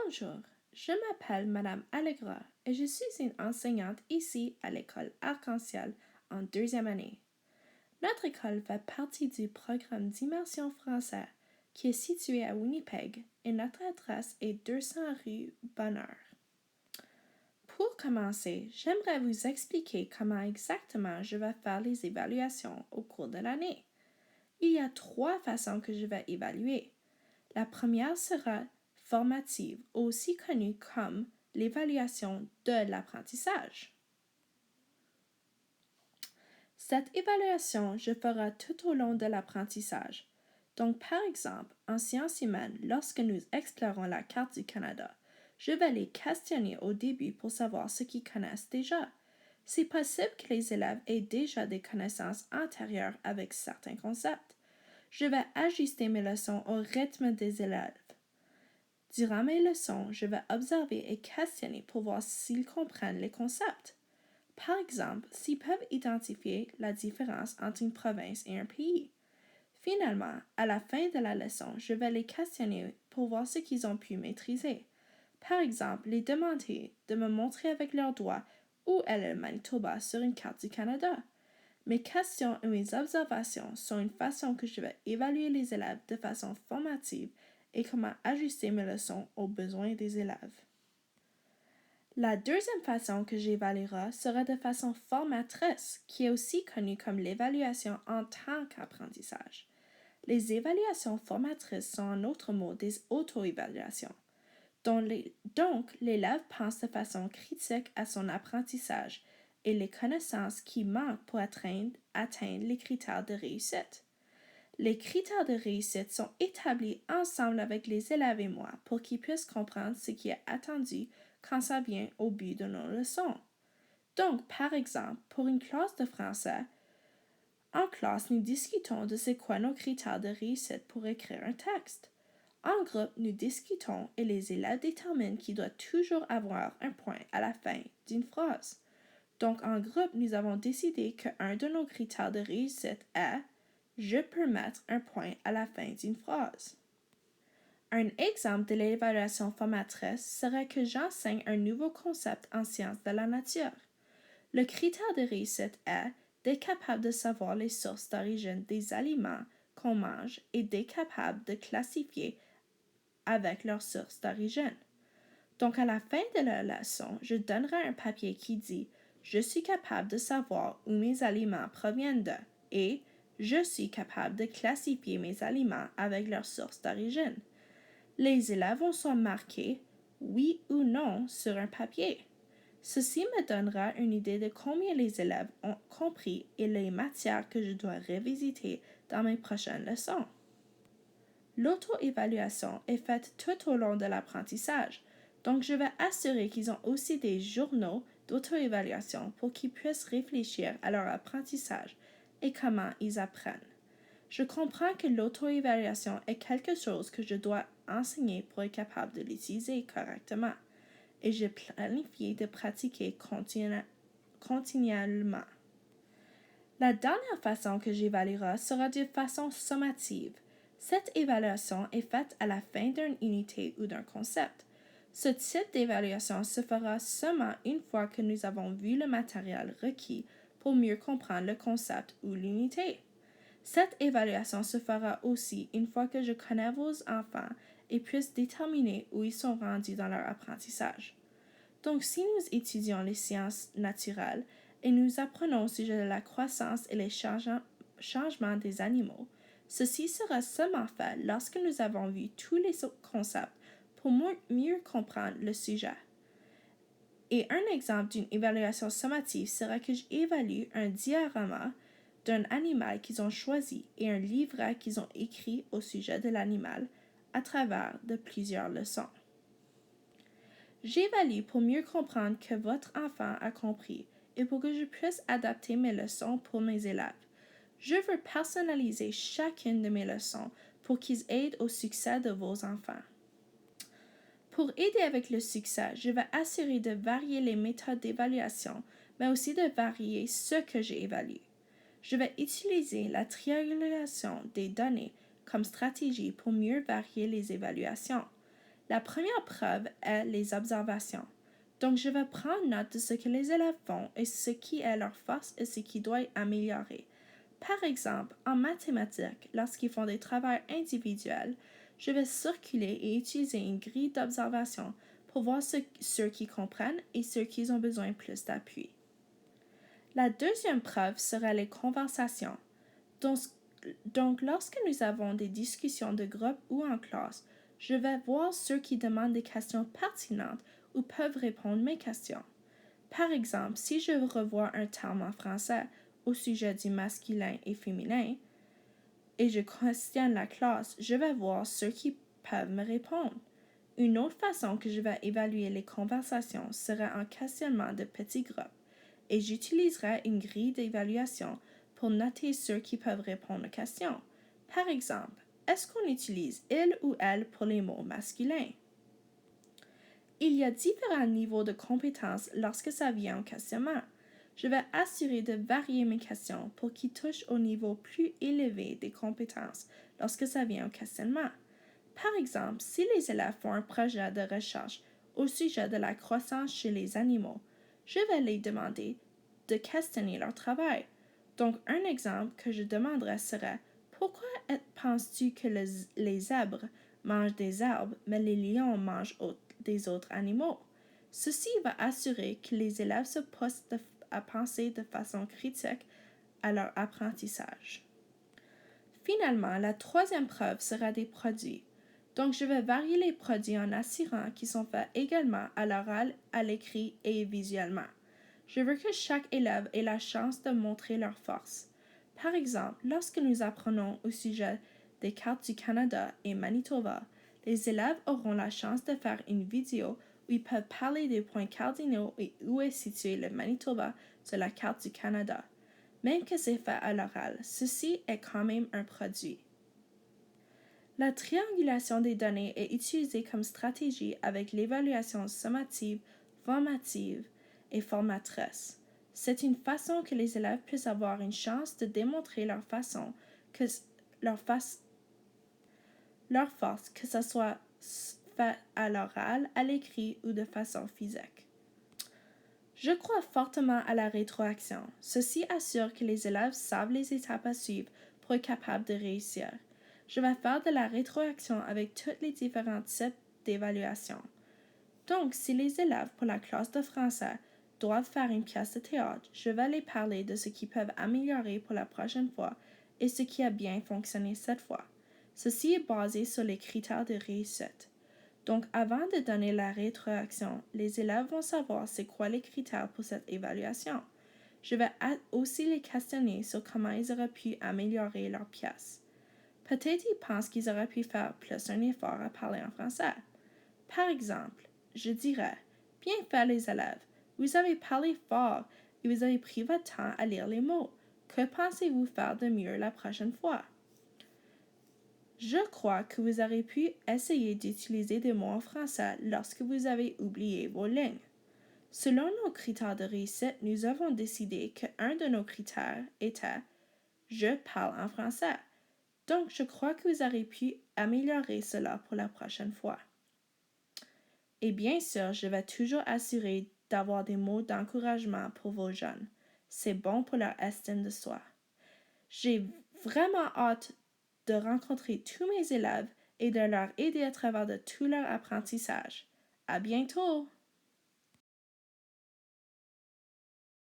Bonjour, je m'appelle Madame Allegra et je suis une enseignante ici à l'école Arc-en-Ciel en deuxième année. Notre école fait partie du programme d'immersion français qui est situé à Winnipeg et notre adresse est 200 rue Bonheur. Pour commencer, j'aimerais vous expliquer comment exactement je vais faire les évaluations au cours de l'année. Il y a 3 façons que je vais évaluer. La première sera formative, aussi connue comme l'évaluation de l'apprentissage. Cette évaluation, je ferai tout au long de l'apprentissage. Donc, par exemple, en sciences humaines, lorsque nous explorons la carte du Canada, je vais les questionner au début pour savoir ce qu'ils connaissent déjà. C'est possible que les élèves aient déjà des connaissances antérieures avec certains concepts. Je vais ajuster mes leçons au rythme des élèves. Durant mes leçons, je vais observer et questionner pour voir s'ils comprennent les concepts. Par exemple, s'ils peuvent identifier la différence entre une province et un pays. Finalement, à la fin de la leçon, je vais les questionner pour voir ce qu'ils ont pu maîtriser. Par exemple, les demander de me montrer avec leurs doigts où est le Manitoba sur une carte du Canada. Mes questions et mes observations sont une façon que je vais évaluer les élèves de façon formative et comment ajuster mes leçons aux besoins des élèves. La deuxième façon que j'évaluerai sera de façon formatrice, qui est aussi connue comme l'évaluation en tant qu'apprentissage. Les évaluations formatrices sont en autre mot des auto-évaluations. Donc, l'élève pense de façon critique à son apprentissage et les connaissances qui manquent pour atteindre les critères de réussite. Les critères de réussite sont établis ensemble avec les élèves et moi pour qu'ils puissent comprendre ce qui est attendu quand ça vient au but de nos leçons. Donc, par exemple, pour une classe de français, en classe, nous discutons de c'est quoi nos critères de réussite pour écrire un texte. En groupe, nous discutons et les élèves déterminent qu'il doit toujours avoir un point à la fin d'une phrase. Donc, en groupe, nous avons décidé qu'un de nos critères de réussite est « Je peux mettre un point à la fin d'une phrase ». Un exemple de l'évaluation formatrice serait que j'enseigne un nouveau concept en sciences de la nature. Le critère de réussite est d'être capable de savoir les sources d'origine des aliments qu'on mange et d'être capable de classifier avec leurs sources d'origine. Donc, à la fin de la leçon, je donnerai un papier qui dit « Je suis capable de savoir où mes aliments proviennent de » et « Je suis capable de classifier mes aliments avec leurs sources d'origine ». Les élèves vont soit marquer « oui » ou « non » sur un papier. Ceci me donnera une idée de combien les élèves ont compris et les matières que je dois revisiter dans mes prochaines leçons. L'auto-évaluation est faite tout au long de l'apprentissage, donc je vais assurer qu'ils ont aussi des journaux d'auto-évaluation pour qu'ils puissent réfléchir à leur apprentissage et comment ils apprennent. Je comprends que l'auto-évaluation est quelque chose que je dois enseigner pour être capable de l'utiliser correctement et j'ai planifié de pratiquer continuellement. La dernière façon que j'évaluerai sera de façon sommative. Cette évaluation est faite à la fin d'une unité ou d'un concept. Ce type d'évaluation se fera seulement une fois que nous avons vu le matériel requis pour mieux comprendre le concept ou l'unité. Cette évaluation se fera aussi une fois que je connais vos enfants et puisse déterminer où ils sont rendus dans leur apprentissage. Donc, si nous étudions les sciences naturelles et nous apprenons au sujet de la croissance et les changements des animaux, ceci sera seulement fait lorsque nous avons vu tous les concepts pour mieux comprendre le sujet. Et un exemple d'une évaluation sommative sera que j'évalue un diorama d'un animal qu'ils ont choisi et un livret qu'ils ont écrit au sujet de l'animal à travers de plusieurs leçons. J'évalue pour mieux comprendre que votre enfant a compris et pour que je puisse adapter mes leçons pour mes élèves. Je veux personnaliser chacune de mes leçons pour qu'ils aident au succès de vos enfants. Pour aider avec le succès, je vais assurer de varier les méthodes d'évaluation, mais aussi de varier ce que j'évalue. Je vais utiliser la triangulation des données comme stratégie pour mieux varier les évaluations. La première preuve est les observations. Donc, je vais prendre note de ce que les élèves font et ce qui est leur force et ce qui doit améliorer. Par exemple, en mathématiques, lorsqu'ils font des travaux individuels, je vais circuler et utiliser une grille d'observation pour voir ceux qui comprennent et ceux qui ont besoin plus d'appui. La deuxième preuve sera les conversations. Donc, lorsque nous avons des discussions de groupe ou en classe, je vais voir ceux qui demandent des questions pertinentes ou peuvent répondre à mes questions. Par exemple, si je revois un terme en français au sujet du masculin et féminin et je questionne la classe, je vais voir ceux qui peuvent me répondre. Une autre façon que je vais évaluer les conversations sera en questionnement de petits groupes et j'utiliserai une grille d'évaluation pour noter ceux qui peuvent répondre aux questions. Par exemple, est-ce qu'on utilise il ou elle pour les mots masculins? Il y a différents niveaux de compétences lorsque ça vient au questionnement. Je vais assurer de varier mes questions pour qu'ils touchent au niveau plus élevé des compétences lorsque ça vient au questionnement. Par exemple, si les élèves font un projet de recherche au sujet de la croissance chez les animaux, je vais les demander de questionner leur travail. Donc, un exemple que je demanderais serait: pourquoi penses-tu que les zèbres mangent des herbes, mais les lions mangent des autres animaux? Ceci va assurer que les élèves se posent à penser de façon critique à leur apprentissage. Finalement, la troisième preuve sera des produits. Donc, je vais varier les produits en assurant qu'ils sont faits également à l'oral, à l'écrit et visuellement. Je veux que chaque élève ait la chance de montrer leur force. Par exemple, lorsque nous apprenons au sujet des cartes du Canada et Manitoba, les élèves auront la chance de faire une vidéo où ils peuvent parler des points cardinaux et où est situé le Manitoba sur la carte du Canada. Même que c'est fait à l'oral, ceci est quand même un produit. La triangulation des données est utilisée comme stratégie avec l'évaluation sommative, formative et formatrice. C'est une façon que les élèves puissent avoir une chance de démontrer leur force, que ce soit fait à l'oral, à l'écrit ou de façon physique. Je crois fortement à la rétroaction. Ceci assure que les élèves savent les étapes à suivre pour être capables de réussir. Je vais faire de la rétroaction avec tous les différents types d'évaluation. Donc, si les élèves pour la classe de français doivent faire une pièce de théâtre, je vais les parler de ce qu'ils peuvent améliorer pour la prochaine fois et ce qui a bien fonctionné cette fois. Ceci est basé sur les critères de réussite. Donc, avant de donner la rétroaction, les élèves vont savoir c'est quoi les critères pour cette évaluation. Je vais aussi les questionner sur comment ils auraient pu améliorer leur pièce. Peut-être ils pensent qu'ils auraient pu faire plus un effort à parler en français. Par exemple, je dirais: bien fait les élèves, vous avez parlé fort et vous avez pris votre temps à lire les mots. Que pensez-vous faire de mieux la prochaine fois? Je crois que vous aurez pu essayer d'utiliser des mots en français lorsque vous avez oublié vos lignes. Selon nos critères de réussite, nous avons décidé qu'un de nos critères était « Je parle en français ». Donc, je crois que vous aurez pu améliorer cela pour la prochaine fois. Et bien sûr, je vais toujours assurer d'avoir des mots d'encouragement pour vos jeunes. C'est bon pour leur estime de soi. J'ai vraiment hâte de rencontrer tous mes élèves et de leur aider à travers de tout leur apprentissage. À bientôt!